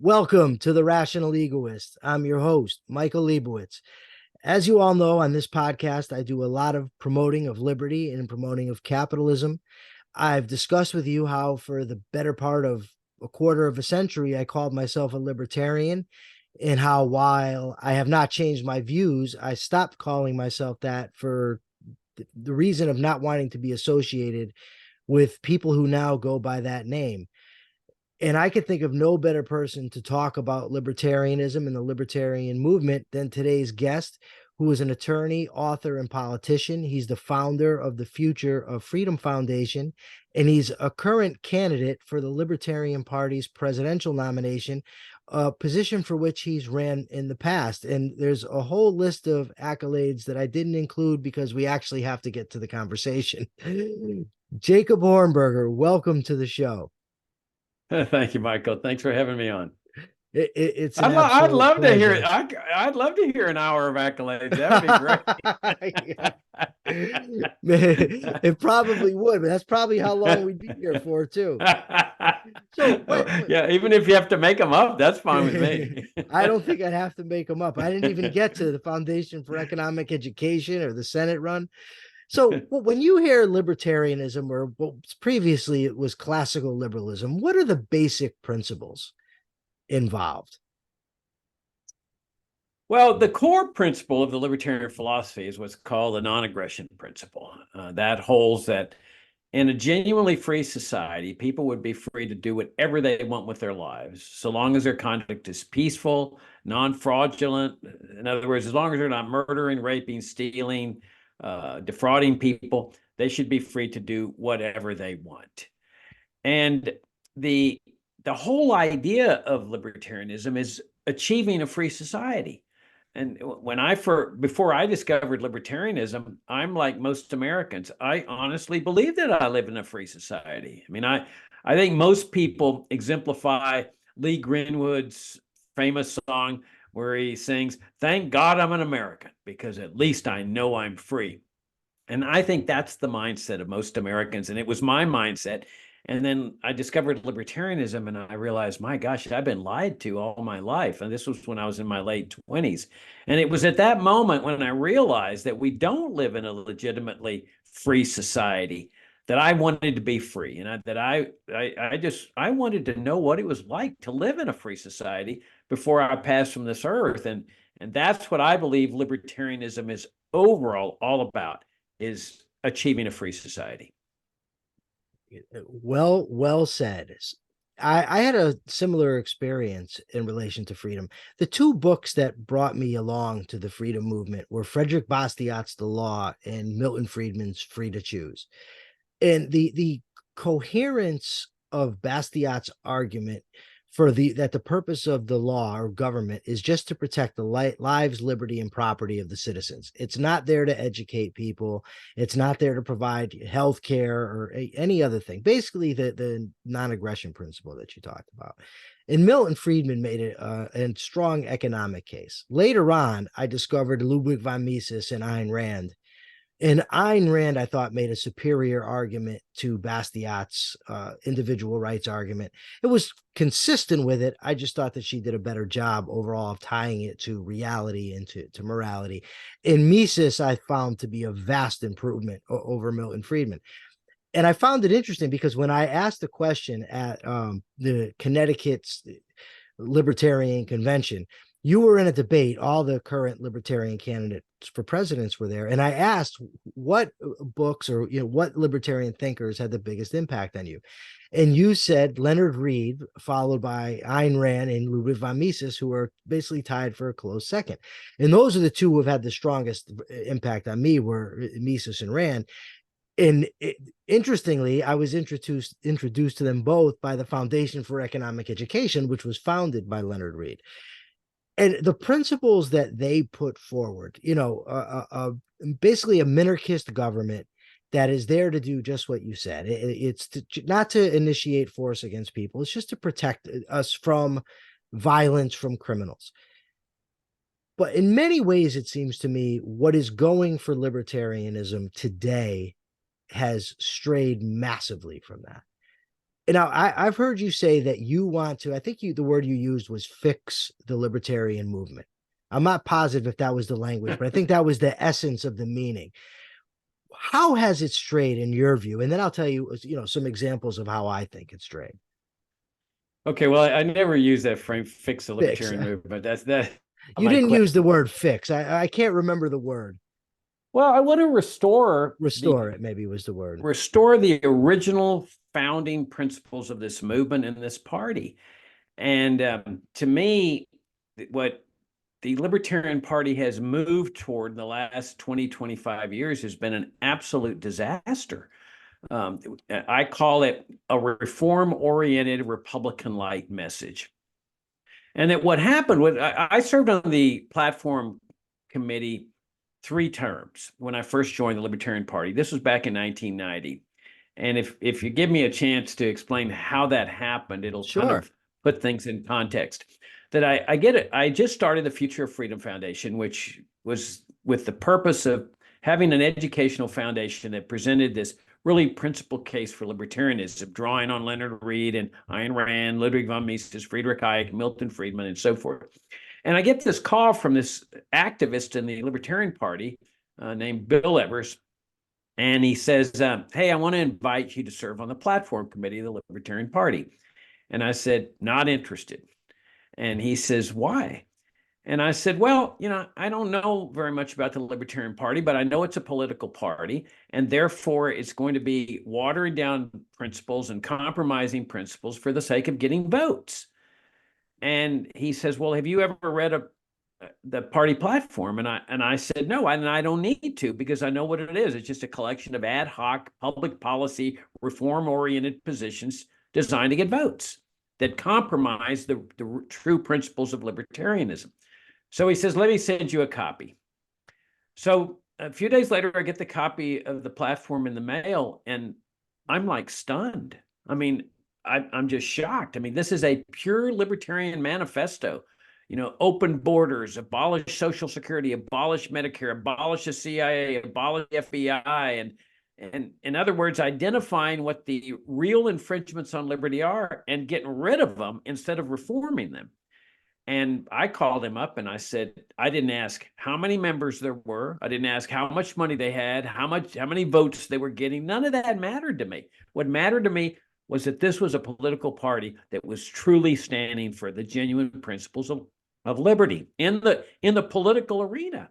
Welcome to the Rational Egoist. I'm your host, Michael Liebowitz. As you all know, on this podcast, I do a lot of promoting of liberty and promoting of capitalism. I've discussed with you how for the better part of a quarter of a century, I called myself a libertarian, and how while I have not changed my views, I stopped calling myself that for the reason of not wanting to be associated with people who now go by that name. And I could think of no better person to talk about libertarianism and the libertarian movement than today's guest, who is an attorney, author, and politician. He's the founder of the Future of Freedom Foundation, and he's a current candidate for the Libertarian Party's presidential nomination, a position for which he's ran in the past. And there's a whole list of accolades that I didn't include because we actually have to get to the conversation. Jacob Hornberger, welcome to the show. Thank you, Michael. Thanks for having me on. It's an I'd love pleasure. to hear it. I'd love to hear an hour of accolades. That would be great. It probably would, but that's probably how long we'd be here for too. Yeah, even if you have to make them up, that's fine with me. I don't think I'd have to make them up. I didn't even get to the Foundation for Economic Education or the Senate run. So when you hear libertarianism, or previously it was classical liberalism, what are the basic principles involved? Well, the core principle of the libertarian philosophy is what's called the non-aggression principle. That holds that in a genuinely free society, people would be free to do whatever they want with their lives, so long as their conduct is peaceful, non-fraudulent. In other words, as long as they're not murdering, raping, stealing, defrauding people, they should be free to do whatever they want. And the whole idea of libertarianism is achieving a free society. And before I discovered libertarianism, I'm like most Americans. I honestly believe that I live in a free society. I mean, I think most people exemplify Lee Greenwood's famous song where he sings, "Thank God I'm an American, because at least I know I'm free." And I think that's the mindset of most Americans. And it was my mindset. And then I discovered libertarianism, and I realized, my gosh, I've been lied to all my life. And this was when I was in my late 20s. And it was at that moment when I realized that we don't live in a legitimately free society, that I wanted to be free. And I wanted to know what it was like to live in a free society before I passed from this earth. And that's what I believe libertarianism is overall all about, is achieving a free society. Well said. I had a similar experience in relation to freedom. The two books that brought me along to the freedom movement were Frederick Bastiat's The Law and Milton Friedman's Free to Choose. And the coherence of Bastiat's argument for that the purpose of the law or government is just to protect the lives, liberty, and property of the citizens. It's not there to educate people. It's not there to provide health care or any other thing. Basically, the non-aggression principle that you talked about. And Milton Friedman made it a strong economic case. Later on, I discovered Ludwig von Mises and Ayn Rand. And Ayn Rand, I thought, made a superior argument to Bastiat's individual rights argument. It was consistent with it. I just thought that she did a better job overall of tying it to reality and to morality. In Mises, I found to be a vast improvement over Milton Friedman. And I found it interesting because when I asked the question at the Connecticut's Libertarian Convention, you were in a debate. All the current libertarian candidates for presidents were there. And I asked what books or what libertarian thinkers had the biggest impact on you. And you said Leonard Read, followed by Ayn Rand and Ludwig von Mises, who are basically tied for a close second. And those are the two who have had the strongest impact on me, were Mises and Rand. And interestingly, I was introduced to them both by the Foundation for Economic Education, which was founded by Leonard Read. And the principles that they put forward, basically a minarchist government that is there to do just what you said. It's not to initiate force against people. It's just to protect us from violence, from criminals. But in many ways, it seems to me what is going for libertarianism today has strayed massively from that. Now, I've heard you say that you want to, I think the word you used was fix the libertarian movement. I'm not positive if that was the language, but I think that was the essence of the meaning. How has it strayed in your view? And then I'll tell you, some examples of how I think it's strayed. Okay, well, I never use that frame, fix the Fix. libertarian movement. That's You my didn't use the question. word fix. I can't remember the word. Well, I want to Restore it, maybe was the word. restore the original founding principles of this movement and this party. And to me, what the Libertarian Party has moved toward in the last 20, 25 years has been an absolute disaster. I call it a reform-oriented Republican-like message. And that what happened was I served on the platform committee 3 terms when I first joined the Libertarian Party. This was back in 1990. And if you give me a chance to explain how that happened, it'll kind Sure. of put things in context. That I get it. I just started the Future of Freedom Foundation, which was with the purpose of having an educational foundation that presented this really principled case for libertarianism, drawing on Leonard Read and Ayn Rand, Ludwig von Mises, Friedrich Hayek, Milton Friedman, and so forth. And I get this call from this activist in the Libertarian Party named Bill Evers. And he says, hey, I want to invite you to serve on the platform committee of the Libertarian Party. And I said, not interested. And he says, why? And I said, well, I don't know very much about the Libertarian Party, but I know it's a political party, and therefore it's going to be watering down principles and compromising principles for the sake of getting votes. And he says, well, have you ever read the party platform? And I said, no, and I don't need to, because I know what it is. It's just a collection of ad hoc public policy reform-oriented positions designed to get votes that compromise the true principles of libertarianism. So he says, let me send you a copy. So a few days later, I get the copy of the platform in the mail, and I'm like stunned. I mean, I'm just shocked. I mean, this is a pure libertarian manifesto. Open borders, abolish Social Security, abolish Medicare, abolish the CIA, abolish the FBI, and in other words, identifying what the real infringements on liberty are and getting rid of them instead of reforming them. And I called him up and I said, I didn't ask how many members there were. I didn't ask how much money they had, how many votes they were getting. None of that mattered to me. What mattered to me was that this was a political party that was truly standing for the genuine principles of liberty in the political arena.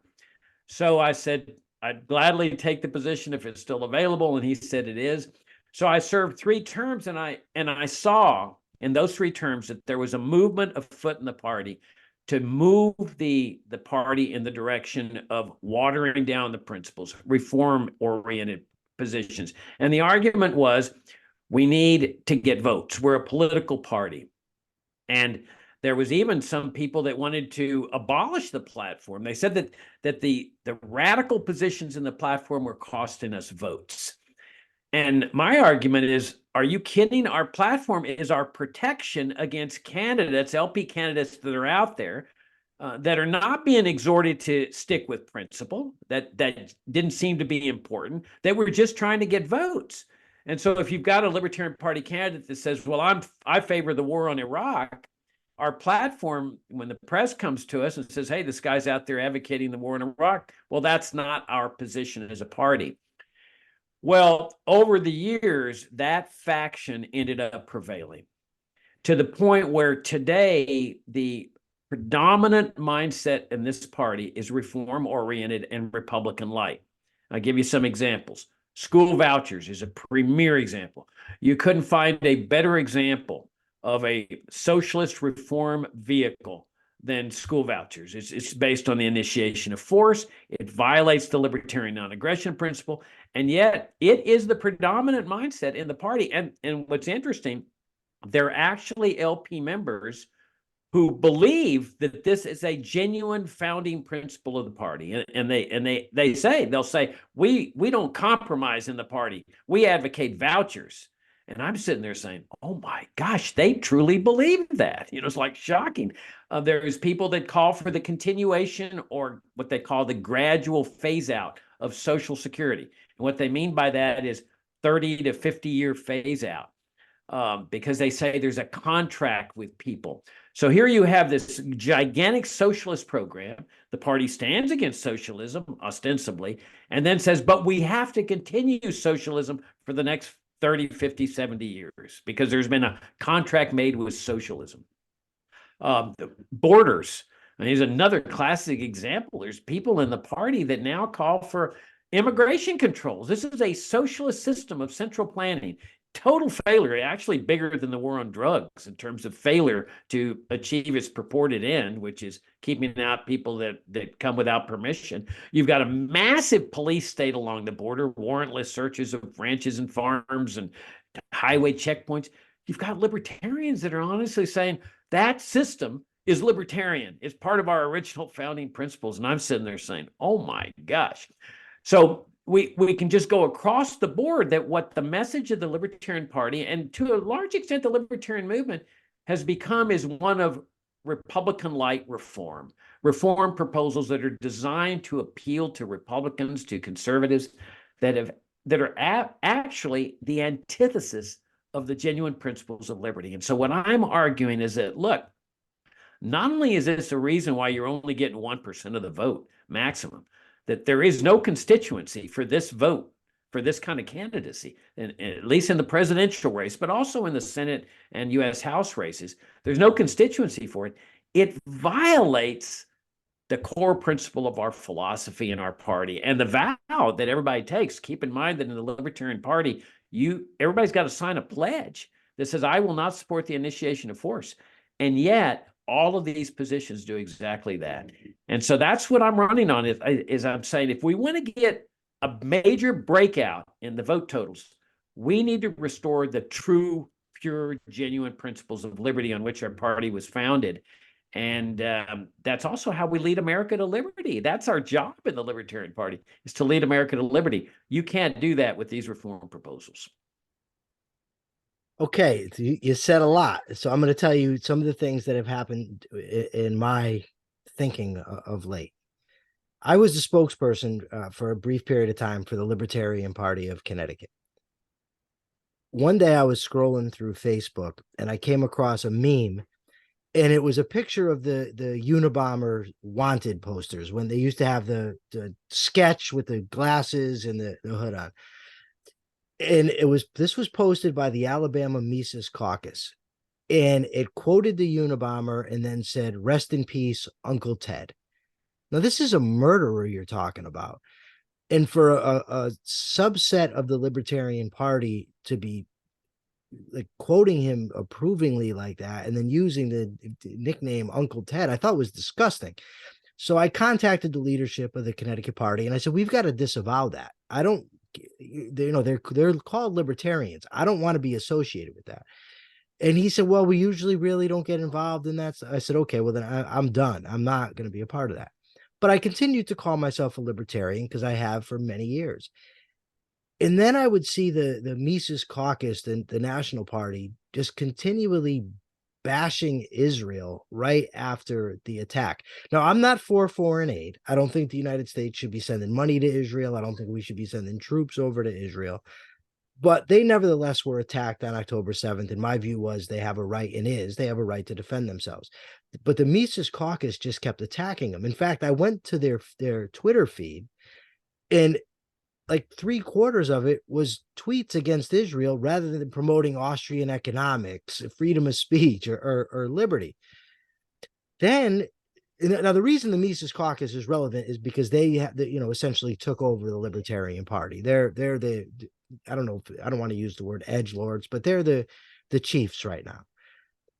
So I said, I'd gladly take the position if it's still available. And he said it is. So I served 3 terms, and I saw in those 3 terms that there was a movement afoot in the party to move the party in the direction of watering down the principles, reform-oriented positions. And the argument was, we need to get votes. We're a political party. And there was even some people that wanted to abolish the platform. They said that the radical positions in the platform were costing us votes. And my argument is, are you kidding? Our platform is our protection against candidates, LP candidates that are out there that are not being exhorted to stick with principle, that didn't seem to be important, that were just trying to get votes. And so if you've got a Libertarian Party candidate that says, well, I favor the war on Iraq, our platform, when the press comes to us and says, hey, this guy's out there advocating the war in Iraq, well, that's not our position as a party. Well, over the years, that faction ended up prevailing to the point where today the predominant mindset in this party is reform-oriented and Republican-like. I'll give you some examples. School vouchers is a premier example. You couldn't find a better example of a socialist reform vehicle than school vouchers. It's based on the initiation of force. It violates the libertarian non-aggression principle. And yet it is the predominant mindset in the party. And what's interesting, they're actually LP members who believe that this is a genuine founding principle of the party. And they'll say, we don't compromise in the party. We advocate vouchers. And I'm sitting there saying, oh my gosh, they truly believe that. It's like shocking. There's people that call for the continuation, or what they call the gradual phase out of Social Security. And what they mean by that is 30 to 50 year phase out. because they say there's a contract with people. So here you have this gigantic socialist program. The party stands against socialism, ostensibly, and then says, but we have to continue socialism for the next 30, 50, 70 years because there's been a contract made with socialism. Borders. And here's another classic example. There's people in the party that now call for immigration controls. This is a socialist system of central planning. Total failure, actually bigger than the war on drugs in terms of failure to achieve its purported end, which is keeping out people that come without permission. You've got a massive police state along the border, warrantless searches of ranches and farms and highway checkpoints. You've got libertarians that are honestly saying that system is libertarian. It's part of our original founding principles. And I'm sitting there saying, oh my gosh. So we can just go across the board that what the message of the Libertarian Party, and to a large extent the Libertarian movement, has become is one of Republican-like reform proposals that are designed to appeal to Republicans, to conservatives that are actually the antithesis of the genuine principles of liberty. And so what I'm arguing is that, look, not only is this a reason why you're only getting 1% of the vote maximum, that there is no constituency for this vote, for this kind of candidacy, and at least in the presidential race, but also in the Senate and U.S. House races, there's no constituency for it. It violates the core principle of our philosophy and our party and the vow that everybody takes. Keep in mind that in the Libertarian Party, everybody's got to sign a pledge that says, I will not support the initiation of force. And yet, all of these positions do exactly that. And so that's what I'm running on is I'm saying if we want to get a major breakout in the vote totals, we need to restore the true, pure, genuine principles of liberty on which our party was founded. And that's also how we lead America to liberty. That's our job in the Libertarian Party, is to lead America to liberty. You can't do that with these reform proposals. Okay, you said a lot. So I'm going to tell you some of the things that have happened in my thinking of late. I was the spokesperson for a brief period of time for the Libertarian Party of Connecticut. One day I was scrolling through Facebook and I came across a meme, and it was a picture of the Unabomber wanted posters when they used to have the sketch with the glasses and the hood on. And this was posted by the Alabama Mises Caucus, and it quoted the Unabomber and then said, "Rest in peace, Uncle Ted." Now, this is a murderer you're talking about. And for a subset of the Libertarian Party to be like quoting him approvingly like that and then using the nickname Uncle Ted, I thought was disgusting. So I contacted the leadership of the Connecticut Party and I said, we've got to disavow that. I don't, they're called libertarians. I don't want to be associated with that. And he said, well, we usually really don't get involved in that. So I said, okay, well then I'm done. I'm not going to be a part of that. But I continued to call myself a libertarian because I have for many years. And then I would see the Mises Caucus, the National Party, just continually bashing Israel right after the attack. Now, I'm not for foreign aid. I don't think the United States should be sending money to Israel. I don't think we should be sending troops over to Israel. But they nevertheless were attacked on October 7th. And my view was they have a right, they have a right to defend themselves. But the Mises Caucus just kept attacking them. In fact, I went to their Twitter feed, and like 3/4 of it was tweets against Israel rather than promoting Austrian economics, freedom of speech, or liberty. Then, now the reason the Mises Caucus is relevant is because they essentially took over the Libertarian Party. They're the, I don't know, I don't want to use the word edgelords, but they're the chiefs right now.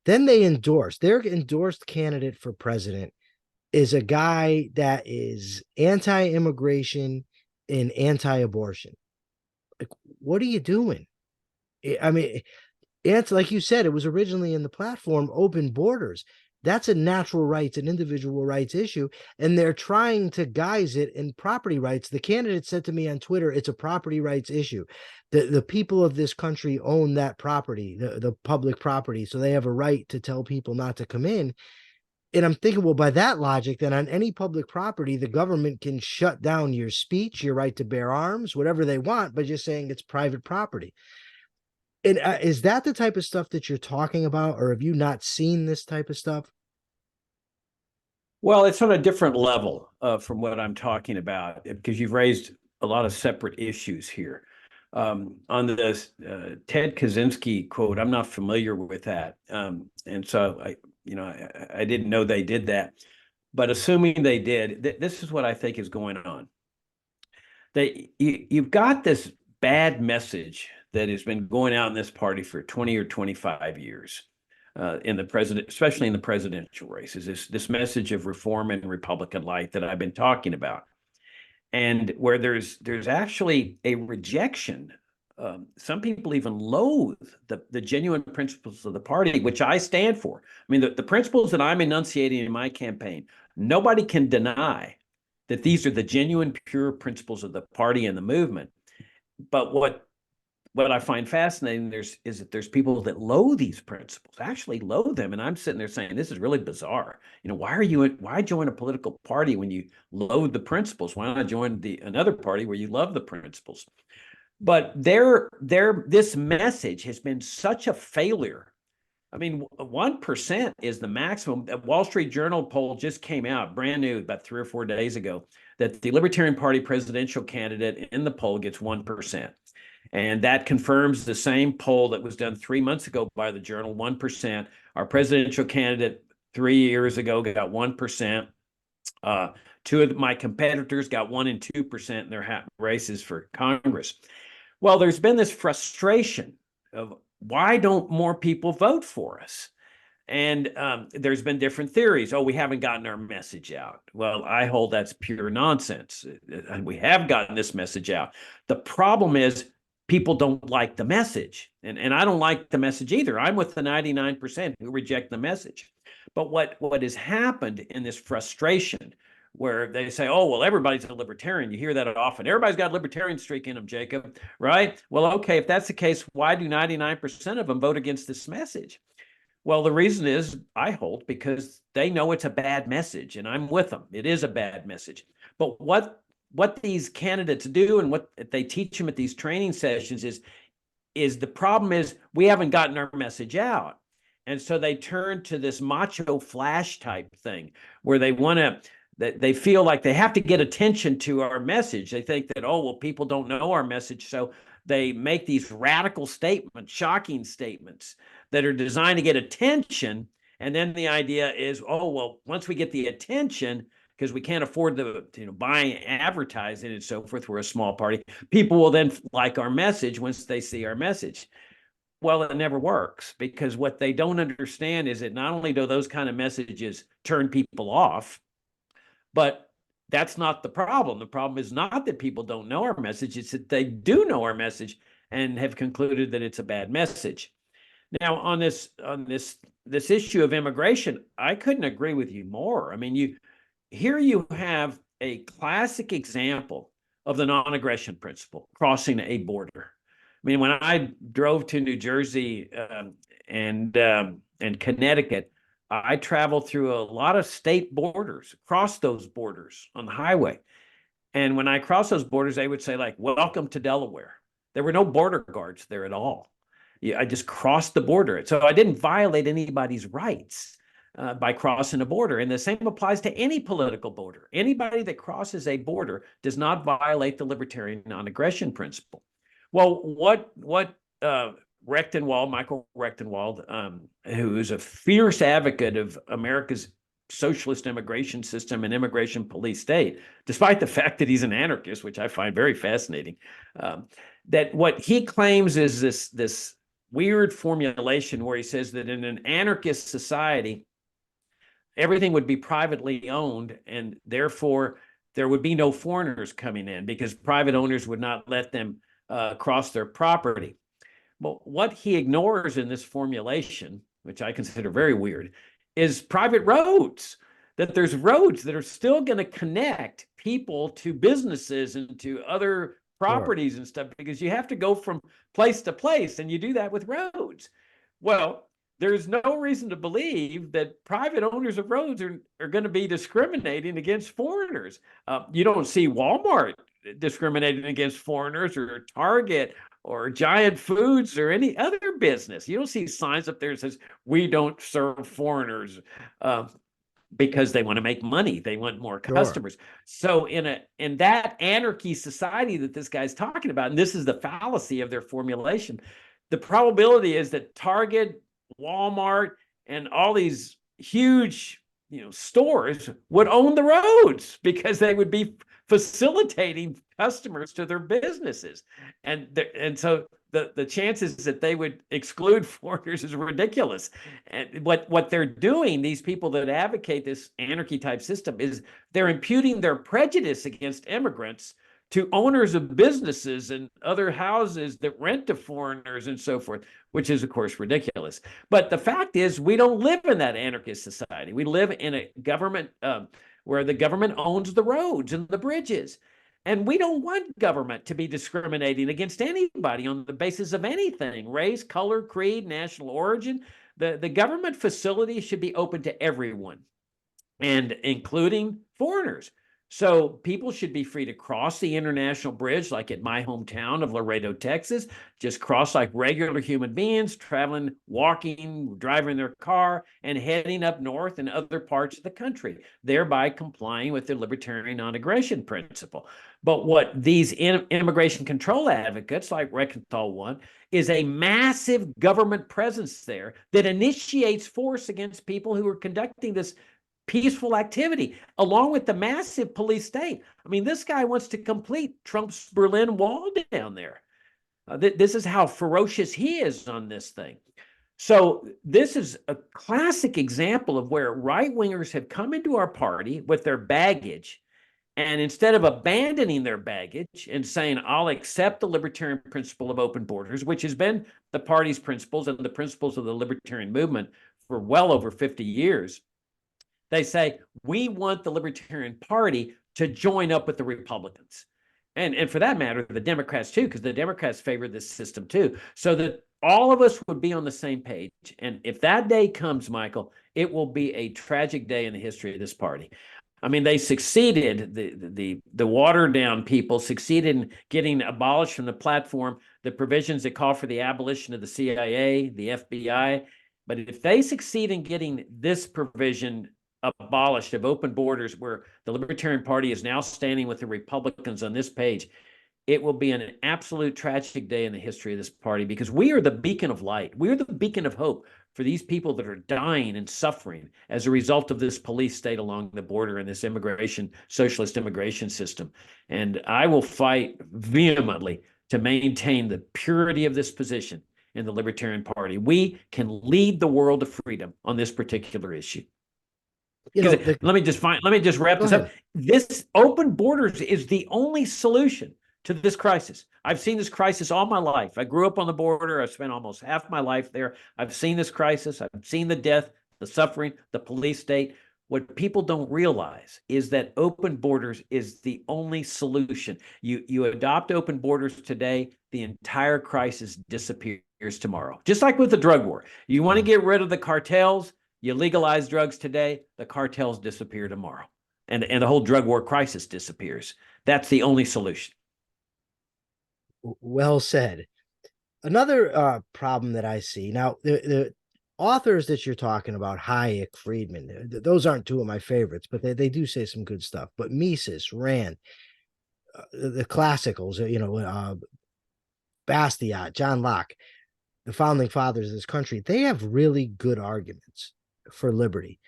Then their endorsed candidate for president is a guy that is anti-immigration and anti-abortion. Like, what are you doing? I mean, it's like you said, it was originally in the platform, open borders. That's a natural rights and individual rights issue, and they're trying to guise it in property rights. The candidate said to me on Twitter, it's a property rights issue. The people of this country own that property, the public property, so they have a right to tell people not to come in. And I'm thinking, well, by that logic, then on any public property, the government can shut down your speech, your right to bear arms, whatever they want, by just saying it's private property. And is that the type of stuff that you're talking about, or have you not seen this type of stuff? Well, it's on a different level from what I'm talking about because you've raised a lot of separate issues here. On this Ted Kaczynski quote, I'm not familiar with that, and so I didn't know they did that. But assuming they did, this is what I think is going on. You've got this bad message that has been going out in this party for 20 or 25 years in the president, especially in the presidential races, this message of reform and Republican light that I've been talking about, and where there's actually a rejection. Some people even loathe the genuine principles of the party, which I stand for. I mean, the principles that I'm enunciating in my campaign, nobody can deny that these are the genuine, pure principles of the party and the movement. But what I find fascinating is that there's people that loathe these principles, actually loathe them. And I'm sitting there saying, this is really bizarre. Why join a political party when you loathe the principles? Why not join another party where you love the principles? But this message has been such a failure. I mean, 1% is the maximum. A Wall Street Journal poll just came out, brand new, about 3 or 4 days ago, that the Libertarian Party presidential candidate in the poll gets 1%. And that confirms the same poll that was done 3 months ago by the Journal, 1%. Our presidential candidate 3 years ago got 1%. Two of my competitors got 1% and 2% in their races for Congress. Well, there's been this frustration of why don't more people vote for us? And there's been different theories. Oh, we haven't gotten our message out. Well, I hold that's pure nonsense. And we have gotten this message out. The problem is people don't like the message. And I don't like the message either. I'm with the 99% who reject the message. But what has happened in this frustration where they say, oh, well, everybody's a libertarian. You hear that often. Everybody's got a libertarian streak in them, Jacob, right? Well, okay, if that's the case, why do 99% of them vote against this message? Well, the reason is, I hold, because they know it's a bad message, and I'm with them. It is a bad message. But what these candidates do and what they teach them at these training sessions is the problem is we haven't gotten our message out. And so they turn to this macho flash type thing where they feel like they have to get attention to our message. They think that, oh, well, people don't know our message. So they make these radical statements, shocking statements that are designed to get attention. And then the idea is, oh, well, once we get the attention, because we can't afford to buy advertising and so forth, we're a small party, people will then like our message once they see our message. Well, it never works, because what they don't understand is that not only do those kind of messages turn people off, but that's not the problem. The problem is not that people don't know our message. It's that they do know our message and have concluded that it's a bad message. Now, on this issue of immigration, I couldn't agree with you more. I mean, here you have a classic example of the non-aggression principle, crossing a border. I mean, when I drove to New Jersey and Connecticut, I traveled through a lot of state borders, across those borders on the highway. And when I crossed those borders, they would say, like, welcome to Delaware. There were no border guards there at all. I just crossed the border. So I didn't violate anybody's rights by crossing a border. And the same applies to any political border. Anybody that crosses a border does not violate the libertarian non-aggression principle. Well, what Michael Rechtenwald, who is a fierce advocate of America's socialist immigration system and immigration police state, despite the fact that he's an anarchist, which I find very fascinating, that what he claims is this weird formulation where he says that in an anarchist society, everything would be privately owned, and therefore there would be no foreigners coming in because private owners would not let them cross their property. But what he ignores in this formulation, which I consider very weird, is private roads. That there's roads that are still going to connect people to businesses and to other properties and stuff, because you have to go from place to place, and you do that with roads. Well, there's no reason to believe that private owners of roads are going to be discriminating against foreigners. You don't see Walmart discriminating against foreigners, or Target, or Giant Foods or any other business. You don't see signs up there that says, we don't serve foreigners. Because they want to make money, they want more Sure. customers. So in that anarchy society that this guy's talking about, and this is the fallacy of their formulation, the probability is that Target, Walmart, and all these huge stores would own the roads because they would be facilitating customers to their businesses, and so the chances that they would exclude foreigners is ridiculous. And what they're doing, these people that advocate this anarchy type system, is they're imputing their prejudice against immigrants to owners of businesses and other houses that rent to foreigners and so forth, which is, of course, ridiculous. But the fact is, we don't live in that anarchist society. We live in a government where the government owns the roads and the bridges. And we don't want government to be discriminating against anybody on the basis of anything, race, color, creed, national origin. The government facility should be open to everyone, and including foreigners. So people should be free to cross the international bridge, like at my hometown of Laredo, Texas, just cross like regular human beings, traveling, walking, driving their car, and heading up north and other parts of the country, thereby complying with the libertarian non-aggression principle. But what these immigration control advocates, like Reckonthal want, is a massive government presence there that initiates force against people who are conducting this peaceful activity, along with the massive police state. I mean, this guy wants to complete Trump's Berlin Wall down there. This is how ferocious he is on this thing. So this is a classic example of where right-wingers have come into our party with their baggage, and instead of abandoning their baggage and saying, I'll accept the libertarian principle of open borders, which has been the party's principles and the principles of the libertarian movement for well over 50 years, they say, we want the Libertarian Party to join up with the Republicans. And for that matter, the Democrats too, because the Democrats favor this system too, so that all of us would be on the same page. And if that day comes, Michael, it will be a tragic day in the history of this party. I mean, they succeeded, the watered down people succeeded in getting abolished from the platform the provisions that call for the abolition of the CIA, the FBI. But if they succeed in getting this provision abolished of open borders, where the Libertarian Party is now standing with the Republicans on this page, it will be an absolute tragic day in the history of this party, because we are the beacon of light. We are the beacon of hope for these people that are dying and suffering as a result of this police state along the border and this socialist immigration system. And I will fight vehemently to maintain the purity of this position in the Libertarian Party. We can lead the world to freedom on this particular issue. Let me just wrap this up. This open borders is the only solution to this crisis. I've seen this crisis all my life. I grew up on the border. I spent almost half my life there. I've seen this crisis. I've seen the death, the suffering, the police state. What people don't realize is that open borders is the only solution. You adopt open borders today, the entire crisis disappears tomorrow. Just like with the drug war. You want to get rid of the cartels, you legalize drugs today, the cartels disappear tomorrow. And the whole drug war crisis disappears. That's the only solution. Well said. Another problem that I see now, the authors that you're talking about, Hayek, Friedman, those aren't two of my favorites, but they do say some good stuff. But Mises, Rand, the classicals, Bastiat, John Locke, the founding fathers of this country, they have really good arguments for liberty,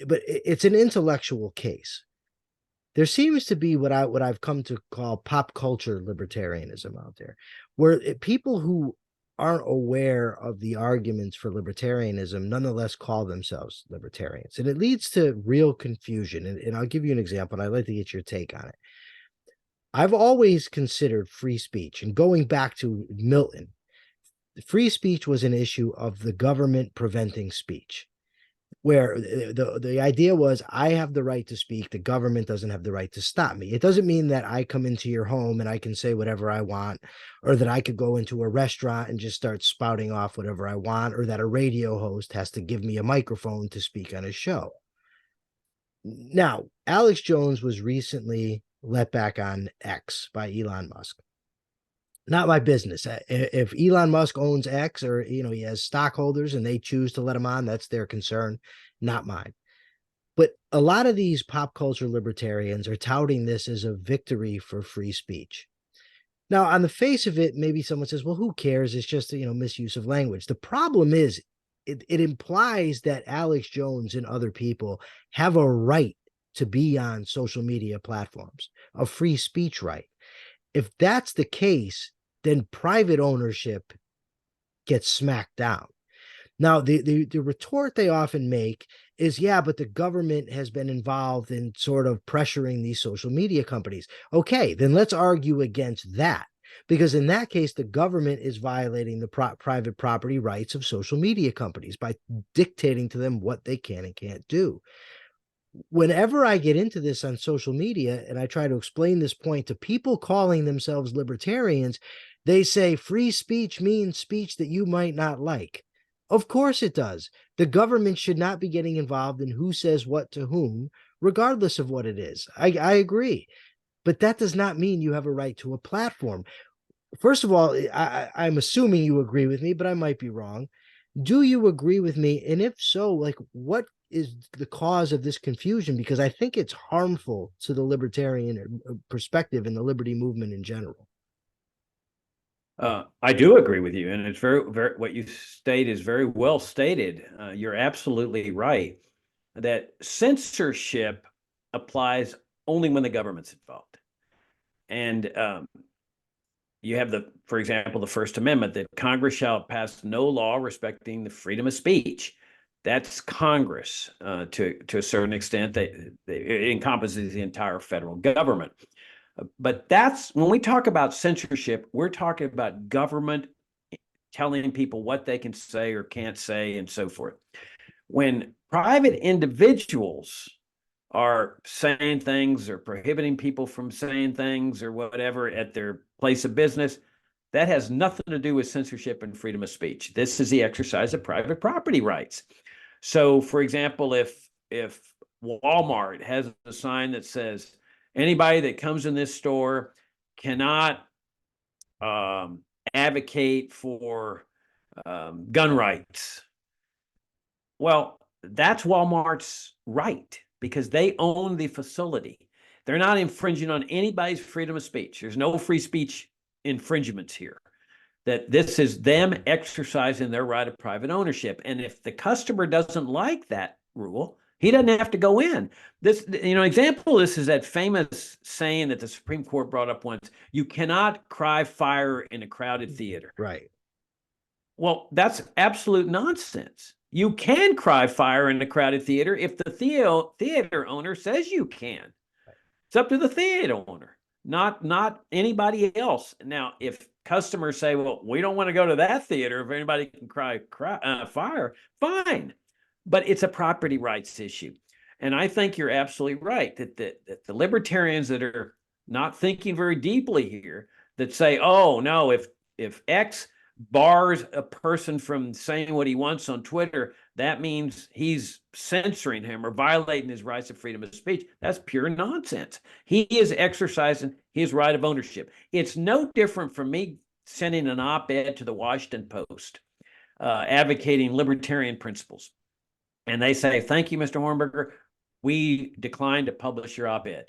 but it's an intellectual case. There seems to be what I've come to call pop culture libertarianism out there, where people who aren't aware of the arguments for libertarianism nonetheless call themselves libertarians, and it leads to real confusion. And I'll give you an example, and I'd like to get your take on it. I've always considered free speech, and going back to Milton, free speech was an issue of the government preventing speech, where the idea was, I have the right to speak, the government doesn't have the right to stop me. It doesn't mean that I come into your home and I can say whatever I want, or that I could go into a restaurant and just start spouting off whatever I want, or that a radio host has to give me a microphone to speak on a show. Now, Alex Jones was recently let back on X by Elon Musk. Not my business. If Elon Musk owns X, or he has stockholders and they choose to let him on, that's their concern, not mine. But a lot of these pop culture libertarians are touting this as a victory for free speech. Now, on the face of it, maybe someone says, well, who cares? It's just, misuse of language. The problem is it implies that Alex Jones and other people have a right to be on social media platforms, a free speech right. If that's the case, then private ownership gets smacked down. Now, the retort they often make is, yeah, but the government has been involved in sort of pressuring these social media companies. Okay, then let's argue against that. Because in that case, the government is violating the private property rights of social media companies by dictating to them what they can and can't do. Whenever I get into this on social media and I try to explain this point to people calling themselves libertarians, they say free speech means speech that you might not like. Of course it does. The government should not be getting involved in who says what to whom, regardless of what it is. I agree. But that does not mean you have a right to a platform. First of all, I'm assuming you agree with me, but I might be wrong. Do you agree with me? And if so, like, what is the cause of this confusion? Because I think it's harmful to the libertarian perspective and the liberty movement in general. I do agree with you, and it's very what you state is very well stated. You're absolutely right that censorship applies only when the government's involved, and you have for example, the First Amendment that Congress shall pass no law respecting the freedom of speech. That's Congress to a certain extent. It encompasses the entire federal government. But that's when we talk about censorship, we're talking about government telling people what they can say or can't say and so forth. When private individuals are saying things or prohibiting people from saying things or whatever at their place of business, that has nothing to do with censorship and freedom of speech. This is the exercise of private property rights. So, for example, if Walmart has a sign that says anybody that comes in this store cannot advocate for gun rights, well, that's Walmart's right because they own the facility. They're not infringing on anybody's freedom of speech. There's no free speech infringements here. That this is them exercising their right of private ownership. And if the customer doesn't like that rule, he doesn't have to go in. This, example of this is that famous saying that the Supreme Court brought up once: you cannot cry fire in a crowded theater. Right. Well, that's absolute nonsense. You can cry fire in a crowded theater if the theater owner says you can. It's up to the theater owner, not anybody else. Now, if customers say, well, we don't want to go to that theater if anybody can cry fire, fine. But it's a property rights issue. And I think you're absolutely right that the libertarians that are not thinking very deeply here, that say, oh, no, if X bars a person from saying what he wants on Twitter, that means he's censoring him or violating his rights of freedom of speech. That's pure nonsense. He is exercising his right of ownership. It's no different from me sending an op-ed to the Washington Post advocating libertarian principles. And they say, thank you, Mr. Hornberger. We decline to publish your op-ed.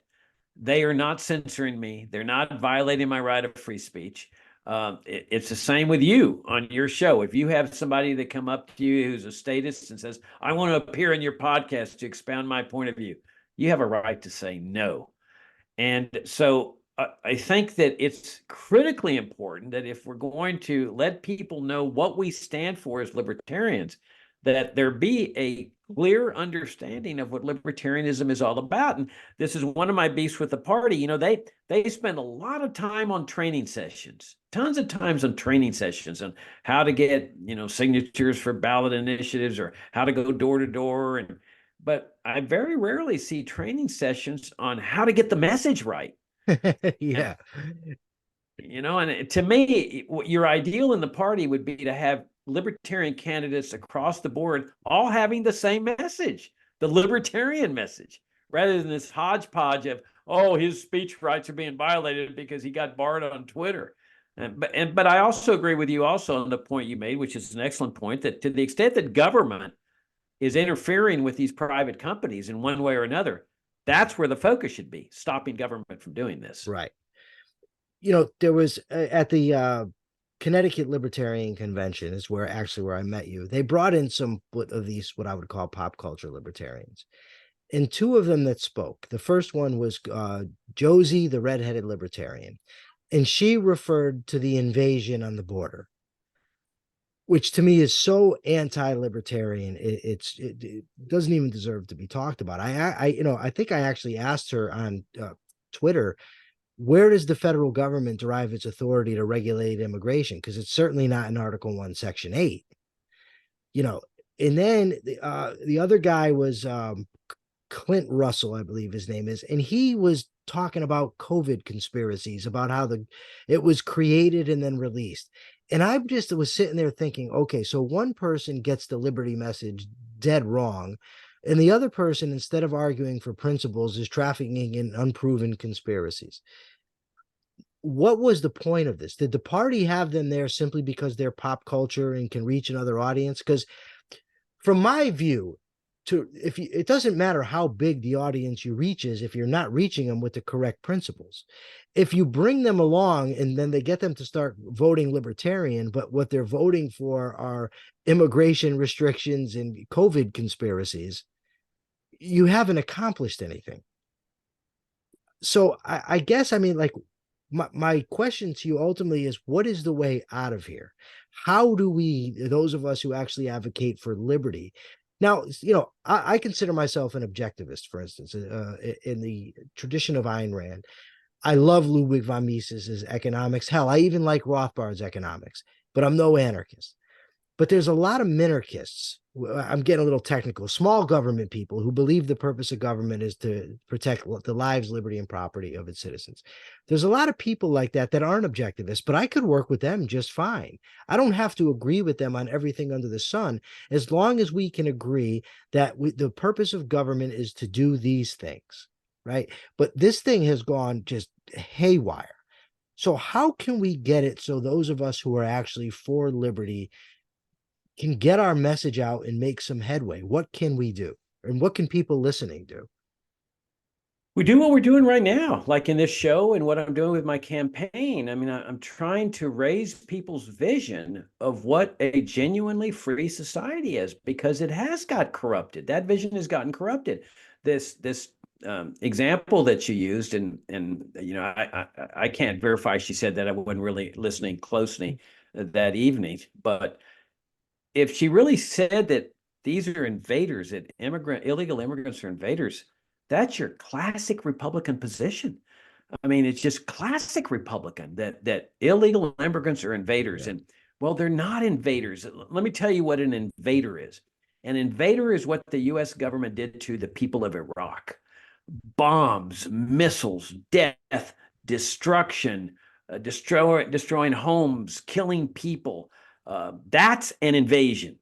They are not censoring me. They're not violating my right of free speech. It's the same with you on your show. If you have somebody that come up to you who's a statist and says, I want to appear in your podcast to expound my point of view, you have a right to say no. And so I think that it's critically important that if we're going to let people know what we stand for as libertarians, that there be a clear understanding of what libertarianism is all about. And this is one of my beefs with the party. They spend a lot of time on training sessions, tons of times on training sessions on how to get, signatures for ballot initiatives or how to go door to door. But I very rarely see training sessions on how to get the message right. Yeah. And to me, your ideal in the party would be to have libertarian candidates across the board all having the same message, the libertarian message, rather than this hodgepodge of, oh, his speech rights are being violated because he got barred on Twitter. But I also agree with you also on the point you made, which is an excellent point, that to the extent that government is interfering with these private companies in one way or another, that's where the focus should be, stopping government from doing this. Right. You know, there was at the Connecticut Libertarian Convention is where I met you. They brought in some of these what I would call pop culture libertarians, and two of them that spoke. The first one was Josie, the redheaded libertarian, and she referred to the invasion on the border, which to me is so anti-libertarian. It doesn't even deserve to be talked about. I think I actually asked her on Twitter, where does the federal government derive its authority to regulate immigration? Because it's certainly not in Article 1, Section 8. You know, and then the other guy was Clint Russell, I believe his name is, and he was talking about COVID conspiracies, about how it was created and then released. And I just was sitting there thinking, okay, so one person gets the liberty message dead wrong, and the other person, instead of arguing for principles, is trafficking in unproven conspiracies. What was the point of this? Did the party have them there simply because they're pop culture and can reach another audience? Because from my view, it doesn't matter how big the audience you reach is if you're not reaching them with the correct principles. If you bring them along and then they get them to start voting libertarian, but what they're voting for are immigration restrictions and COVID conspiracies, you haven't accomplished anything. So I guess, I mean, like, my question to you ultimately is, what is the way out of here? How do we, those of us who actually advocate for liberty? Now, you know, I consider myself an objectivist, for instance, in the tradition of Ayn Rand. I love Ludwig von Mises's economics. Hell, I even like Rothbard's economics, but I'm no anarchist. But there's a lot of minarchists. I'm getting a little technical. Small government people who believe the purpose of government is to protect the lives, liberty, and property of its citizens. There's a lot of people like that that aren't objectivists, but I could work with them just fine. I don't have to agree with them on everything under the sun, as long as we can agree that the purpose of government is to do these things, right? But this thing has gone just haywire. So how can we get it so those of us who are actually for liberty can get our message out and make some headway? What can we do? And what can people listening do? We do what we're doing right now, like in this show and what I'm doing with my campaign. I mean, I'm trying to raise people's vision of what a genuinely free society is, because it has got corrupted. That vision has gotten corrupted. This example that you used, and you know, I can't verify she said that. I wasn't really listening closely that evening, but if she really said that these are invaders, that illegal immigrants are invaders, that's your classic Republican position. I mean, it's just classic Republican that illegal immigrants are invaders. Yeah. And well, they're not invaders. Let me tell you what an invader is. An invader is what the US government did to the people of Iraq. Bombs, missiles, death, destruction, destroying homes, killing people. That's an invasion.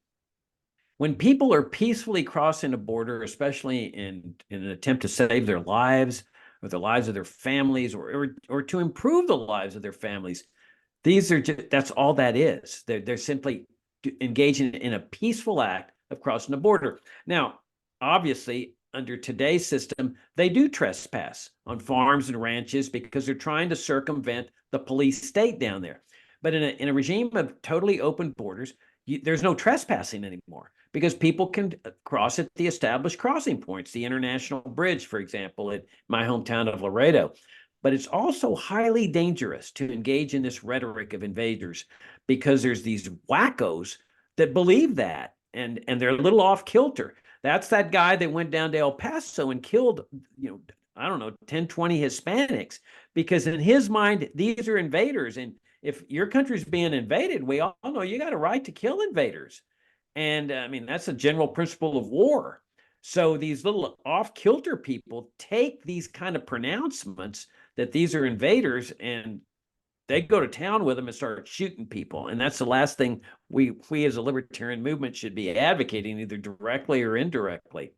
When people are peacefully crossing a border, especially in an attempt to save their lives or the lives of their families, or to improve the lives of their families, that's all that is. They're simply engaging in a peaceful act of crossing the border. Now, obviously, under today's system, they do trespass on farms and ranches because they're trying to circumvent the police state down there. But in a regime of totally open borders, there's no trespassing anymore, because people can cross at the established crossing points, the International Bridge, for example, at my hometown of Laredo. But it's also highly dangerous to engage in this rhetoric of invaders, because there's these wackos that believe that, and they're a little off kilter. That's that guy that went down to El Paso and killed, I don't know, 10, 20 Hispanics, because in his mind, these are invaders. And if your country's being invaded, we all know you got a right to kill invaders. And I mean, that's a general principle of war. So these little off-kilter people take these kind of pronouncements that these are invaders, and they go to town with them and start shooting people. And that's the last thing we as a libertarian movement should be advocating, either directly or indirectly.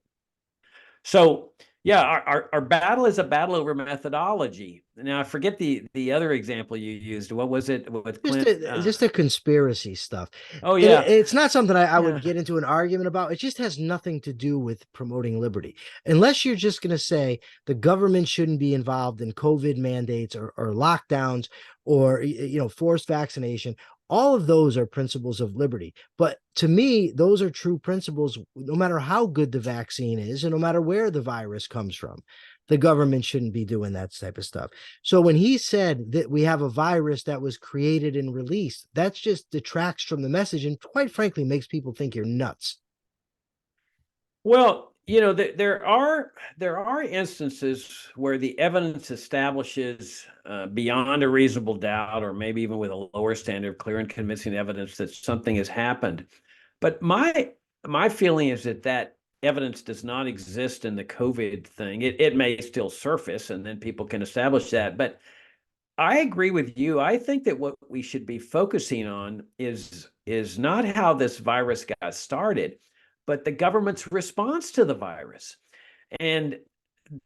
So yeah, our battle is a battle over methodology. Now I forget the other example you used. What was it with Clint? Just a conspiracy stuff. Oh And yeah, it's not something I would yeah. get into an argument about. It just has nothing to do with promoting liberty. Unless you're just going to say the government shouldn't be involved in COVID mandates or lockdowns or forced vaccination. All of those are principles of liberty. But to me, those are true principles no matter how good the vaccine is and no matter where the virus comes from. The government shouldn't be doing that type of stuff. So when he said that we have a virus that was created and released, that just detracts from the message and quite frankly makes people think you're nuts. Well, there are instances where the evidence establishes beyond a reasonable doubt, or maybe even with a lower standard of clear and convincing evidence, that something has happened. But my feeling is that evidence does not exist in the COVID thing. It may still surface, and then people can establish that. But I agree with you. I think that what we should be focusing on is not how this virus got started, but the government's response to the virus. And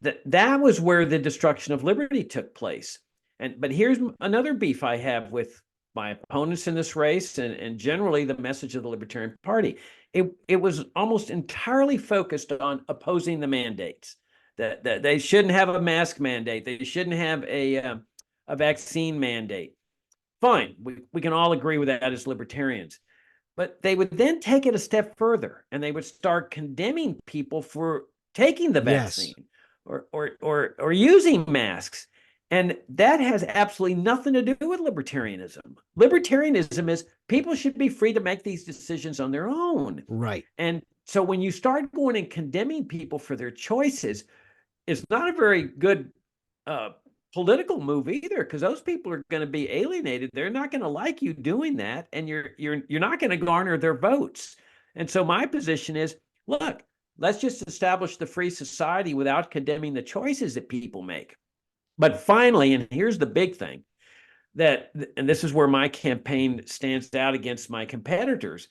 that was where the destruction of liberty took place. But here's another beef I have with my opponents in this race, and generally the message of the Libertarian Party. It was almost entirely focused on opposing the mandates. That they shouldn't have a mask mandate. They shouldn't have a vaccine mandate. Fine, we can all agree with that as libertarians. But they would then take it a step further, and they would start condemning people for taking the Yes. vaccine or using masks. And that has absolutely nothing to do with libertarianism. Libertarianism is people should be free to make these decisions on their own. Right. And so when you start going and condemning people for their choices, it's not a very good uh, political move either, because those people are going to be alienated. They're not going to like you doing that, and you're not going to garner their votes. And so my position is, look, let's just establish the free society without condemning the choices that people make. But finally, and here's the big thing, and this is where my campaign stands out against my competitors,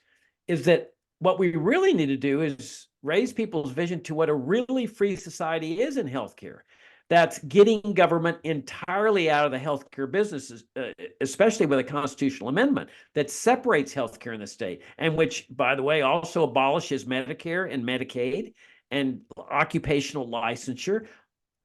is that what we really need to do is raise people's vision to what a really free society is in healthcare. That's getting government entirely out of the healthcare businesses, especially with a constitutional amendment that separates healthcare in the state, and which, by the way, also abolishes Medicare and Medicaid and occupational licensure.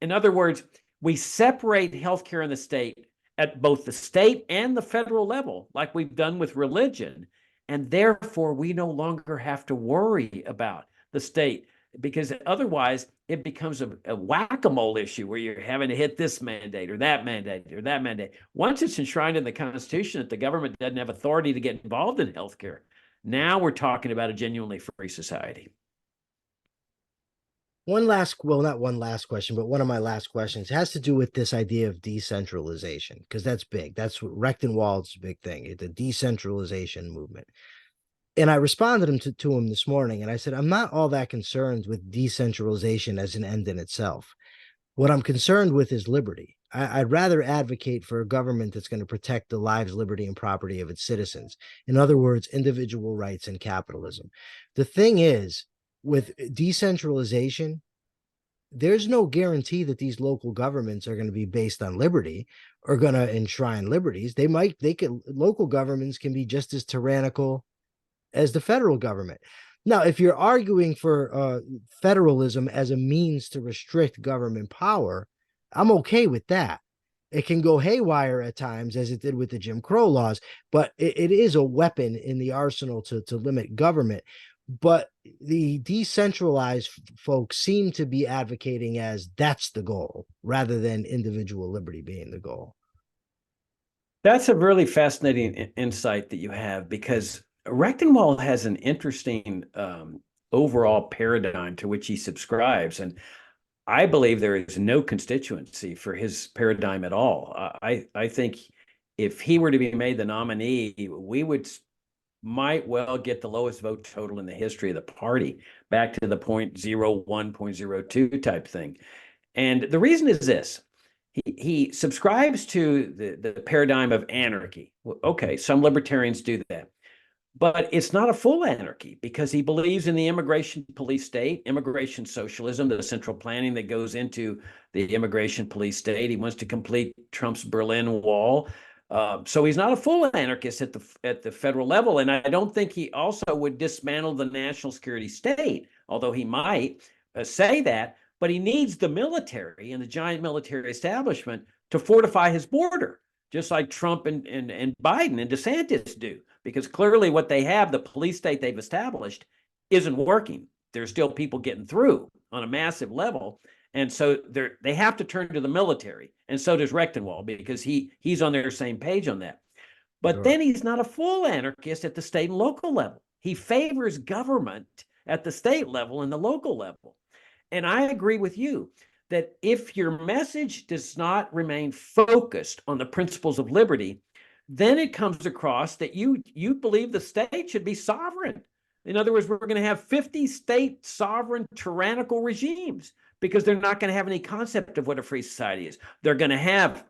In other words, we separate healthcare in the state at both the state and the federal level, like we've done with religion. And therefore, we no longer have to worry about the state, because otherwise it becomes a whack-a-mole issue where you're having to hit this mandate or that mandate or that mandate. Once it's enshrined in the Constitution that the government doesn't have authority to get involved in healthcare, now we're talking about a genuinely free society. Not one last question, but one of my last questions has to do with this idea of decentralization, because that's big. That's what Rechtenwald's big thing, the decentralization movement. And I responded to him this morning, and I said, I'm not all that concerned with decentralization as an end in itself. What I'm concerned with is liberty. I'd rather advocate for a government that's going to protect the lives, liberty, and property of its citizens. In other words, individual rights and capitalism. The thing is, with decentralization, there's no guarantee that these local governments are going to be based on liberty or going to enshrine liberties. Local governments can be just as tyrannical as the federal government. Now, if you're arguing for federalism as a means to restrict government power, I'm okay with that. It can go haywire at times, as it did with the Jim Crow laws, but it is a weapon in the arsenal to limit government. But the decentralized folks seem to be advocating as that's the goal rather than individual liberty being the goal. That's a really fascinating insight that you have, because Rechtenwald has an interesting overall paradigm to which he subscribes. And I believe there is no constituency for his paradigm at all. I think if he were to be made the nominee, we might well get the lowest vote total in the history of the party, back to the 0.01, 0.02 type thing. And the reason is this. He subscribes to the paradigm of anarchy. Okay, some libertarians do that. But it's not a full anarchy because he believes in the immigration police state, immigration socialism, the central planning that goes into the immigration police state. He wants to complete Trump's Berlin Wall. So he's not a full anarchist at the federal level, and I don't think he also would dismantle the national security state, although he might say that. But he needs the military and the giant military establishment to fortify his border, just like Trump and Biden and DeSantis do, because clearly what they have, the police state they've established, isn't working. There's still people getting through on a massive level. And so they have to turn to the military. And so does Rechtenwald, because he's on their same page on that. But Sure. then he's not a full anarchist at the state and local level. He favors government at the state level and the local level. And I agree with you that if your message does not remain focused on the principles of liberty, then it comes across that you believe the state should be sovereign. In other words, we're going to have 50 state sovereign tyrannical regimes because they're not going to have any concept of what a free society is. They're going to have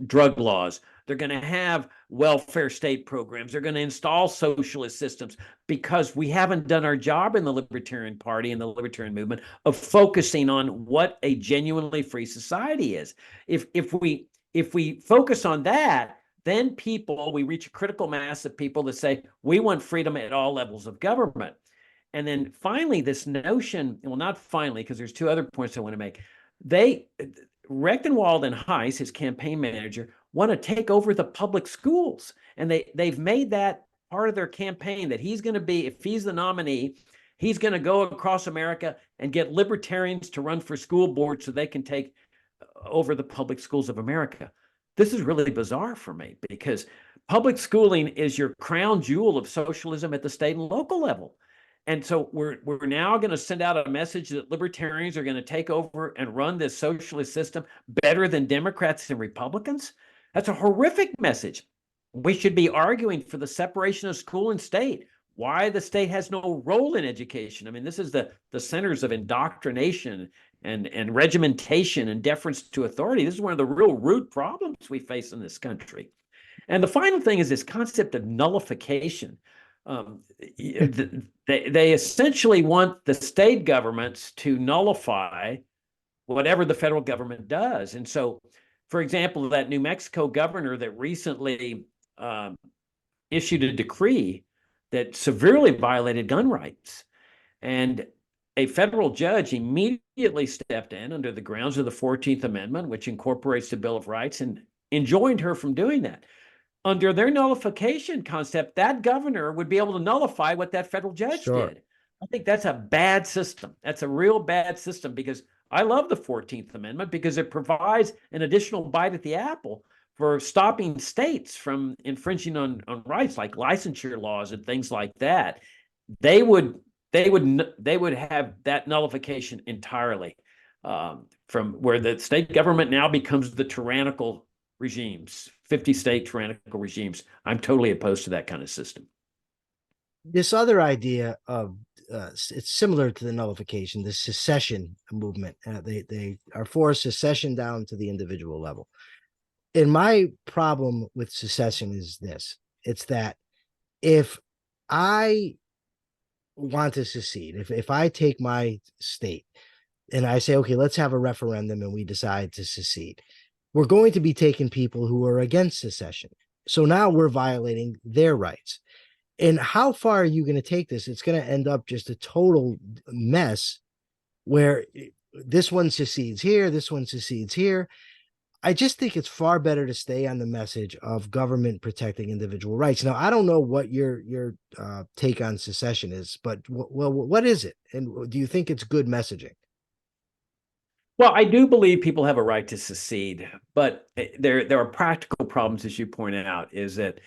drug laws. They're going to have welfare state programs. They're going to install socialist systems because we haven't done our job in the Libertarian Party and the Libertarian movement of focusing on what a genuinely free society is. If we focus on that, then we reach a critical mass of people that say, we want freedom at all levels of government. And then finally, this notion, well, not finally, because there's two other points I want to make. Rechtenwald and Heiss, his campaign manager, want to take over the public schools. And they've made that part of their campaign, that he's going to be, if he's the nominee, he's going to go across America and get libertarians to run for school board so they can take over the public schools of America. This is really bizarre for me because public schooling is your crown jewel of socialism at the state and local level. And so we're now going to send out a message that libertarians are going to take over and run this socialist system better than Democrats and Republicans. That's a horrific message. We should be arguing for the separation of school and state, why the state has no role in education. I mean, this is the centers of indoctrination and regimentation and deference to authority. This is one of the real root problems we face in this country. And the final thing is this concept of nullification. They essentially want the state governments to nullify whatever the federal government does. And so, for example, that New Mexico governor that recently issued a decree that severely violated gun rights. And a federal judge immediately stepped in under the grounds of the 14th Amendment, which incorporates the Bill of Rights, and enjoined her from doing that. Under their nullification concept, that governor would be able to nullify what that federal judge did. I think that's a bad system. That's a real bad system, because I love the 14th Amendment because it provides an additional bite at the apple for stopping states from infringing on rights like licensure laws and things like that. They would have that nullification entirely, from where the state government now becomes the tyrannical regimes, 50 state tyrannical regimes. I'm totally opposed to that kind of system. This other idea of it's similar to the nullification, the secession movement. They are for secession down to the individual level. And my problem with secession is this: it's that if I want to secede, if I take my state and I say, okay, let's have a referendum and we decide to secede, we're going to be taking people who are against secession. So now we're violating their rights. And how far are you going to take this? It's going to end up just a total mess where this one secedes here, this one secedes here. I just think it's far better to stay on the message of government protecting individual rights. Now, I don't know what your take on secession is, but what is it? And do you think it's good messaging? Well, I do believe people have a right to secede, but there are practical problems, as you pointed out, is that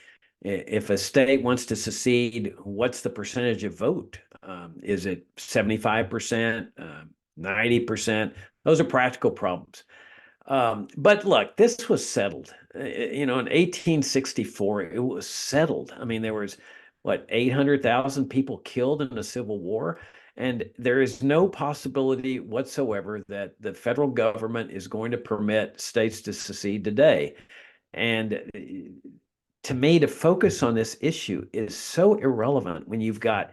if a state wants to secede, what's the percentage of vote? Is it 75%, 90%? Those are practical problems. But look, this was settled. In 1864, it was settled. I mean, there was, 800,000 people killed in the Civil War. And there is no possibility whatsoever that the federal government is going to permit states to secede today. And to me, to focus on this issue is so irrelevant when you've got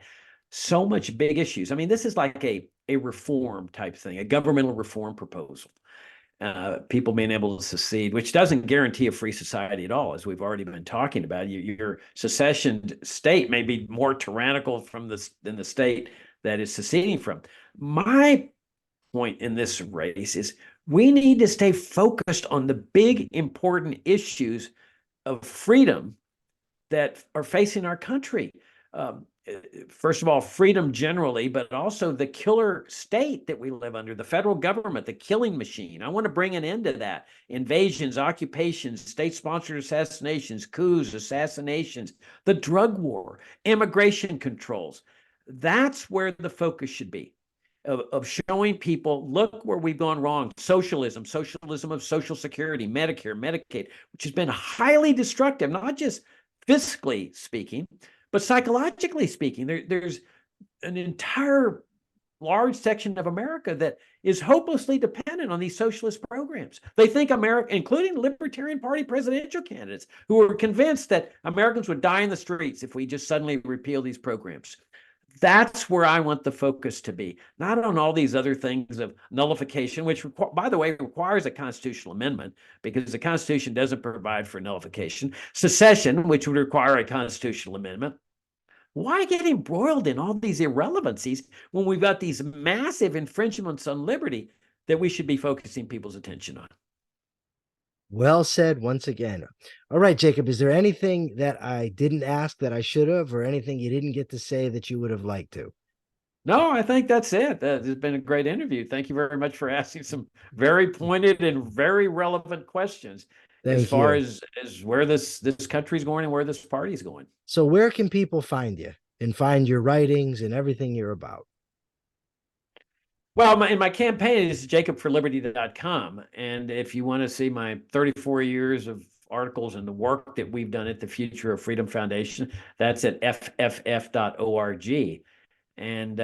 so much big issues. I mean, this is like a reform type thing, a governmental reform proposal. People being able to secede, which doesn't guarantee a free society at all, as we've already been talking about. Your secession state may be more tyrannical than the state that is seceding from. My point in this race is we need to stay focused on the big, important issues of freedom that are facing our country. First of all, freedom generally, but also the killer state that we live under, the federal government, the killing machine. I want to bring an end to that. Invasions, occupations, state-sponsored assassinations, coups, assassinations, the drug war, immigration controls. That's where the focus should be. Of showing people, look where we've gone wrong. Socialism of Social Security, Medicare, Medicaid, which has been highly destructive, not just fiscally speaking, but psychologically speaking. There's an entire large section of America that is hopelessly dependent on these socialist programs. They think America, including Libertarian Party presidential candidates, who are convinced that Americans would die in the streets if we just suddenly repeal these programs. That's where I want the focus to be, not on all these other things of nullification, which, by the way, requires a constitutional amendment because the Constitution doesn't provide for nullification. Secession, which would require a constitutional amendment. Why get embroiled in all these irrelevancies when we've got these massive infringements on liberty that we should be focusing people's attention on? Well said once again. All right, Jacob, is there anything that I didn't ask that I should have, or anything you didn't get to say that you would have liked to? No, I think that's it. It's been a great interview. Thank you very much for asking some very pointed and very relevant questions as Thank far you. as where this country's going and where this party's going. So where can people find you and find your writings and everything you're about? Well, in my campaign is jacobforliberty.com. And if you want to see my 34 years of articles and the work that we've done at the Future of Freedom Foundation, that's at fff.org. And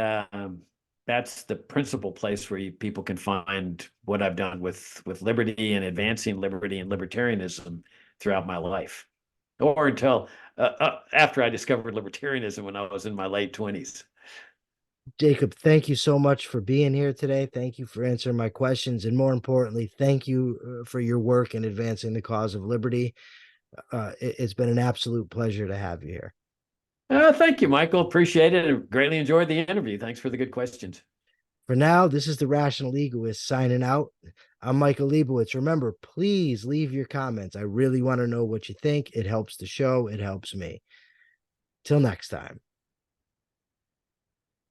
that's the principal place where people can find what I've done with liberty and advancing liberty and libertarianism throughout my life, or until after I discovered libertarianism when I was in my late 20s. Jacob, thank you so much for being here today. Thank you for answering my questions. And more importantly, thank you for your work in advancing the cause of liberty. It's been an absolute pleasure to have you here. Thank you, Michael. Appreciate it and greatly enjoyed the interview. Thanks for the good questions. For now, this is the Rational Egoist signing out. I'm Michael Liebowitz. Remember, please leave your comments. I really want to know what you think. It helps the show. It helps me. Till next time.